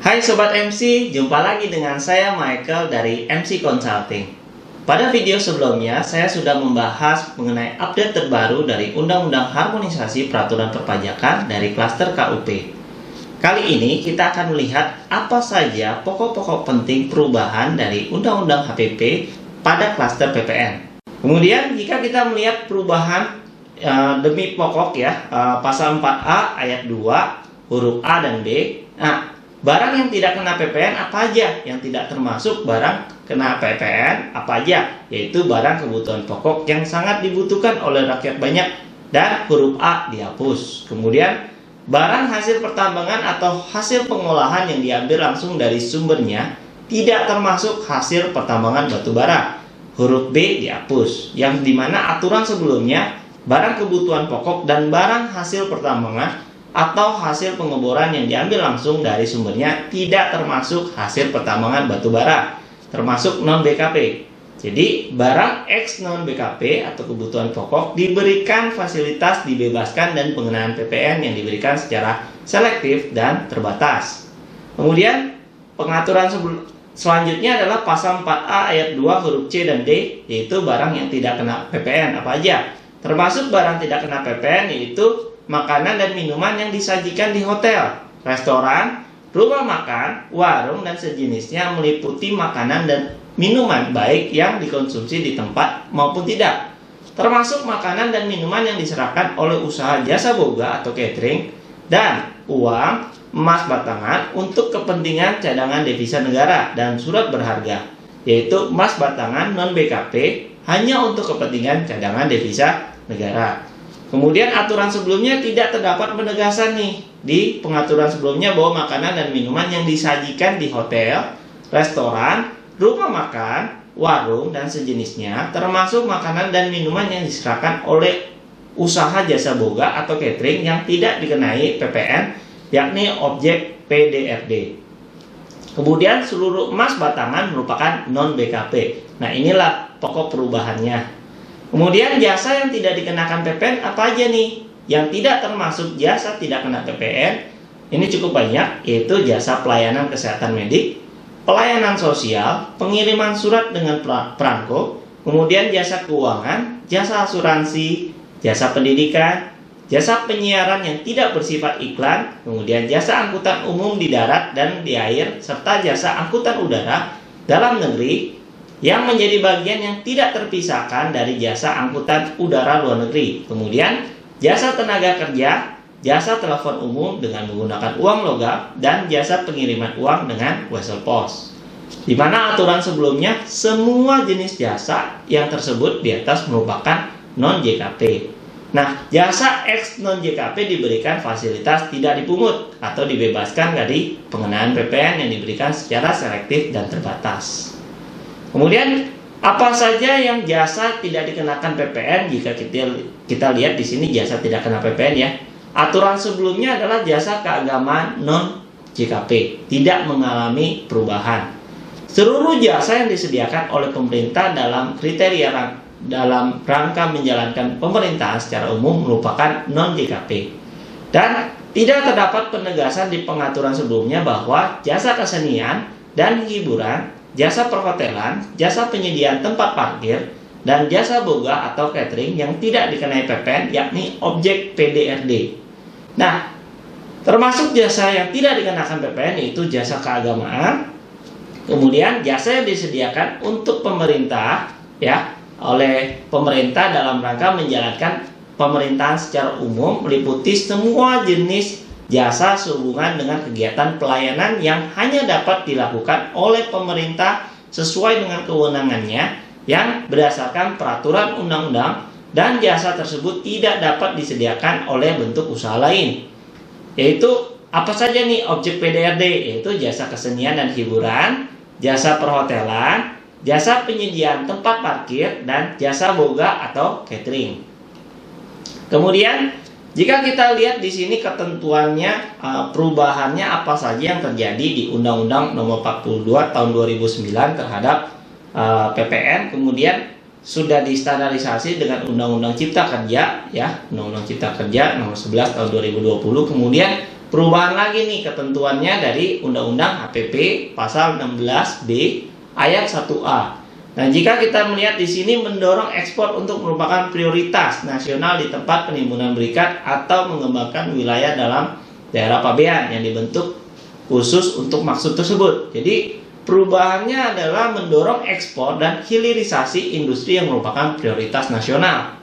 Hai Sobat MC, jumpa lagi dengan saya Michael dari MC Consulting. Pada video sebelumnya, saya sudah membahas mengenai update terbaru dari Undang-Undang Harmonisasi Peraturan Perpajakan dari klaster KUP. Kali ini kita akan melihat apa saja pokok-pokok penting perubahan dari Undang-Undang HPP pada klaster PPN. Kemudian jika kita melihat perubahan demi pokok pasal 4A ayat 2 huruf A dan B. Nah, barang yang tidak kena PPN apa aja? Yang tidak termasuk barang kena PPN apa aja? Yaitu barang kebutuhan pokok yang sangat dibutuhkan oleh rakyat banyak dan huruf A dihapus. Kemudian barang hasil pertambangan atau hasil pengolahan yang diambil langsung dari sumbernya tidak termasuk hasil pertambangan batu bara. Huruf B dihapus. Yang dimana aturan sebelumnya barang kebutuhan pokok dan barang hasil pertambangan atau hasil pengeboran yang diambil langsung dari sumbernya tidak termasuk hasil pertambangan batu bara, termasuk non-BKP. Jadi barang X non-BKP atau kebutuhan pokok diberikan fasilitas dibebaskan dan pengenaan PPN yang diberikan secara selektif dan terbatas. Kemudian pengaturan selanjutnya adalah pasal 4A ayat 2 huruf C dan D, yaitu barang yang tidak kena PPN apa aja. Termasuk barang tidak kena PPN yaitu makanan dan minuman yang disajikan di hotel, restoran, rumah makan, warung, dan sejenisnya meliputi makanan dan minuman baik yang dikonsumsi di tempat maupun tidak. Termasuk makanan dan minuman yang diserahkan oleh usaha jasa boga atau catering dan uang emas batangan untuk kepentingan cadangan devisa negara dan surat berharga, yaitu emas batangan non-BKP hanya untuk kepentingan cadangan devisa negara. Kemudian aturan sebelumnya tidak terdapat penegasan di pengaturan sebelumnya bahwa makanan dan minuman yang disajikan di hotel, restoran, rumah makan, warung, dan sejenisnya termasuk makanan dan minuman yang diserahkan oleh usaha jasa boga atau catering yang tidak dikenai PPN, yakni objek PDRD. Kemudian seluruh emas batangan merupakan non-BKP. Nah, inilah pokok perubahannya. Kemudian jasa yang tidak dikenakan PPN apa aja nih? Yang tidak termasuk jasa tidak kena PPN ini cukup banyak, yaitu jasa pelayanan kesehatan medik, pelayanan sosial, pengiriman surat dengan perangko, kemudian jasa keuangan, jasa asuransi, jasa pendidikan, jasa penyiaran yang tidak bersifat iklan, kemudian jasa angkutan umum di darat dan di air, serta jasa angkutan udara dalam negeri yang menjadi bagian yang tidak terpisahkan dari jasa angkutan udara luar negeri. Kemudian jasa tenaga kerja, jasa telepon umum dengan menggunakan uang logam, dan jasa pengiriman uang dengan wesel pos. Di mana aturan sebelumnya semua jenis jasa yang tersebut di atas merupakan non-JKP. Nah, jasa X non-JKP diberikan fasilitas tidak dipungut atau dibebaskan dari pengenaan PPN yang diberikan secara selektif dan terbatas. Kemudian apa saja yang jasa tidak dikenakan PPN? Jika kita lihat di sini jasa tidak kena PPN ya. Aturan sebelumnya adalah jasa keagamaan non JKP, tidak mengalami perubahan. Seluruh jasa yang disediakan oleh pemerintah dalam kriteria dalam rangka menjalankan pemerintahan secara umum merupakan non JKP. Dan tidak terdapat penegasan di pengaturan sebelumnya bahwa jasa kesenian dan hiburan, jasa perhotelan, jasa penyediaan tempat parkir, dan jasa boga atau catering yang tidak dikenai PPN yakni objek PDRD. Nah, termasuk jasa yang tidak dikenakan PPN yaitu jasa keagamaan, kemudian jasa yang disediakan untuk pemerintah oleh pemerintah dalam rangka menjalankan pemerintahan secara umum meliputi semua jenis jasa sehubungan dengan kegiatan pelayanan yang hanya dapat dilakukan oleh pemerintah sesuai dengan kewenangannya yang berdasarkan peraturan undang-undang, dan jasa tersebut tidak dapat disediakan oleh bentuk usaha lain. Yaitu apa saja nih objek PDRD? Yaitu jasa kesenian dan hiburan, jasa perhotelan, jasa penyediaan tempat parkir, dan jasa boga atau catering. Kemudian jika kita lihat di sini ketentuannya, perubahannya apa saja yang terjadi di Undang-Undang Nomor 42 Tahun 2009 terhadap PPN, kemudian sudah distandarisasi dengan Undang-Undang Cipta Kerja Undang-Undang Cipta Kerja Nomor 11 Tahun 2020, kemudian perubahan lagi nih ketentuannya dari Undang-Undang HPP pasal 16B ayat 1A. Nah, jika kita melihat di sini mendorong ekspor untuk merupakan prioritas nasional di tempat penimbunan berikat atau mengembangkan wilayah dalam daerah pabean yang dibentuk khusus untuk maksud tersebut. Jadi, perubahannya adalah mendorong ekspor dan hilirisasi industri yang merupakan prioritas nasional.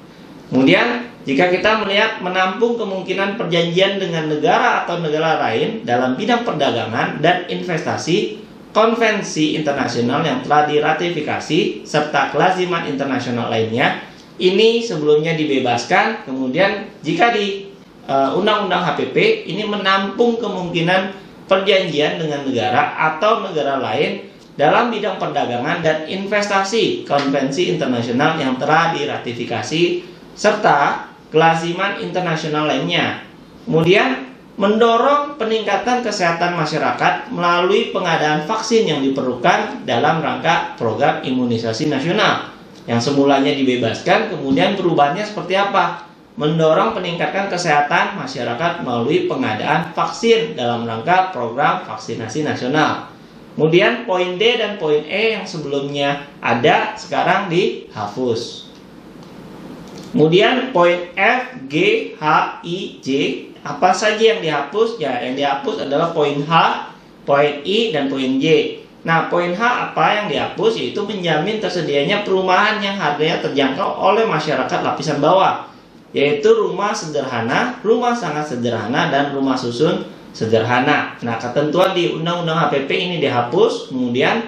Kemudian, jika kita melihat menampung kemungkinan perjanjian dengan negara atau negara lain dalam bidang perdagangan dan investasi, konvensi internasional yang telah diratifikasi, serta kelaziman internasional lainnya, ini sebelumnya dibebaskan. Kemudian, jika di Undang-Undang HPP ini menampung kemungkinan perjanjian dengan negara atau negara lain dalam bidang perdagangan dan investasi, konvensi internasional yang telah diratifikasi, serta kelaziman internasional lainnya. Kemudian, mendorong peningkatan kesehatan masyarakat melalui pengadaan vaksin yang diperlukan dalam rangka program imunisasi nasional yang semulanya dibebaskan. Kemudian perubahannya seperti apa? Mendorong peningkatan kesehatan masyarakat melalui pengadaan vaksin dalam rangka program vaksinasi nasional. Kemudian poin D dan poin E yang sebelumnya ada sekarang dihapus. Kemudian poin F, G, H, I, J, apa saja yang dihapus? Ya, yang dihapus adalah poin H, poin I, dan poin J. Nah, poin H apa yang dihapus? Yaitu menjamin tersedianya perumahan yang harganya terjangkau oleh masyarakat lapisan bawah, yaitu rumah sederhana, rumah sangat sederhana, dan rumah susun sederhana. Nah, ketentuan di Undang-Undang HPP ini dihapus. Kemudian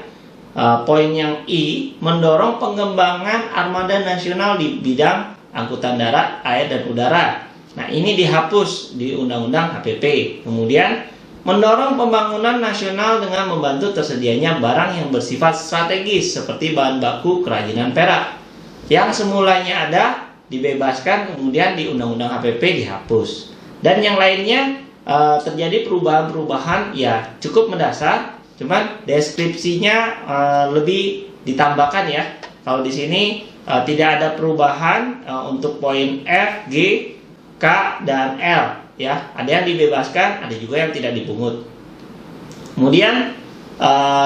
poin yang I, mendorong pengembangan armada nasional di bidang angkutan darat, air, dan udara. Nah, ini dihapus di Undang-Undang HPP. Kemudian, mendorong pembangunan nasional dengan membantu tersedianya barang yang bersifat strategis seperti bahan baku kerajinan perak yang semulanya ada dibebaskan, kemudian di Undang-Undang HPP dihapus. Dan yang lainnya terjadi perubahan-perubahan ya cukup mendasar, cuman deskripsinya lebih ditambahkan ya. Kalau di sini tidak ada perubahan untuk poin F, G, K, dan L ya. Ada yang dibebaskan, ada juga yang tidak dipungut. Kemudian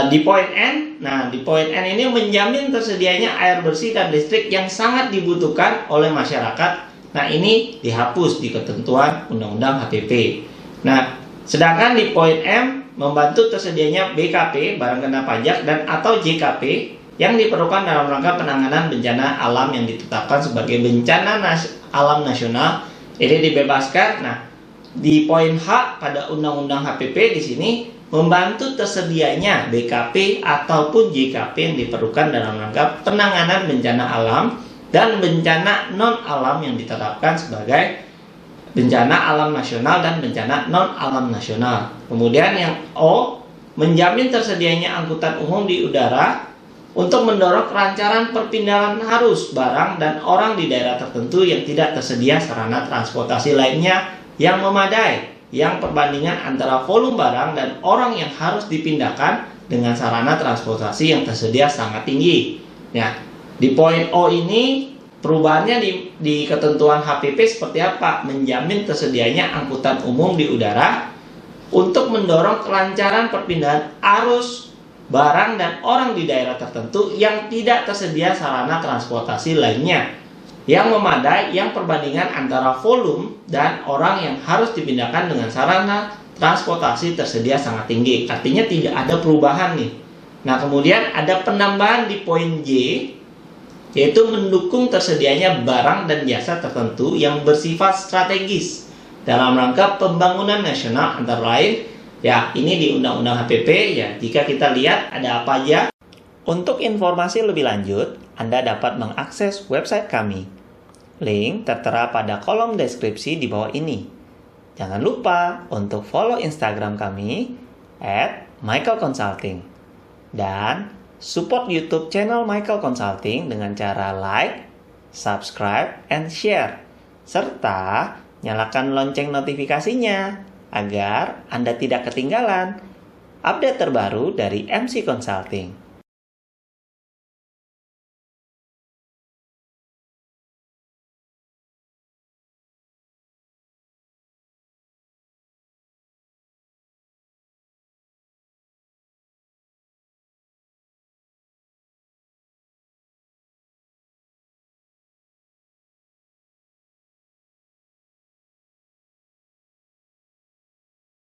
di poin N, nah di poin N ini menjamin tersedianya air bersih dan listrik yang sangat dibutuhkan oleh masyarakat. Nah, ini dihapus di ketentuan Undang-Undang HPP. Nah, sedangkan di poin M membantu tersedianya BKP, barang kena pajak, dan atau JKP yang diperlukan dalam rangka penanganan bencana alam yang ditetapkan sebagai bencana alam nasional, ini dibebaskan. Nah, di poin H pada Undang-Undang HPP di sini membantu tersedianya BKP ataupun JKP yang diperlukan dalam rangka penanganan bencana alam dan bencana non-alam yang ditetapkan sebagai bencana alam nasional dan bencana non-alam nasional. Kemudian yang O, menjamin tersedianya angkutan umum di udara untuk mendorong kelancaran perpindahan arus barang dan orang di daerah tertentu yang tidak tersedia sarana transportasi lainnya yang memadai, yang perbandingan antara volume barang dan orang yang harus dipindahkan dengan sarana transportasi yang tersedia sangat tinggi. Ya, di poin O ini perubahannya di ketentuan HPP seperti apa? Menjamin tersedianya angkutan umum di udara untuk mendorong kelancaran perpindahan arus barang dan orang di daerah tertentu yang tidak tersedia sarana transportasi lainnya yang memadai, yang perbandingan antara volume dan orang yang harus dipindahkan dengan sarana transportasi tersedia sangat tinggi. Artinya tidak ada perubahan nih. Nah, kemudian ada penambahan di poin J, yaitu mendukung tersedianya barang dan jasa tertentu yang bersifat strategis dalam rangka pembangunan nasional, antara lain ya, ini di Undang-Undang HPP ya. Jika kita lihat ada apa aja. Untuk informasi lebih lanjut, Anda dapat mengakses website kami. Link tertera pada kolom deskripsi di bawah ini. Jangan lupa untuk follow Instagram kami @michaelconsulting dan support YouTube channel Michael Consulting dengan cara like, subscribe, and share, serta nyalakan lonceng notifikasinya agar Anda tidak ketinggalan update terbaru dari MC Consulting.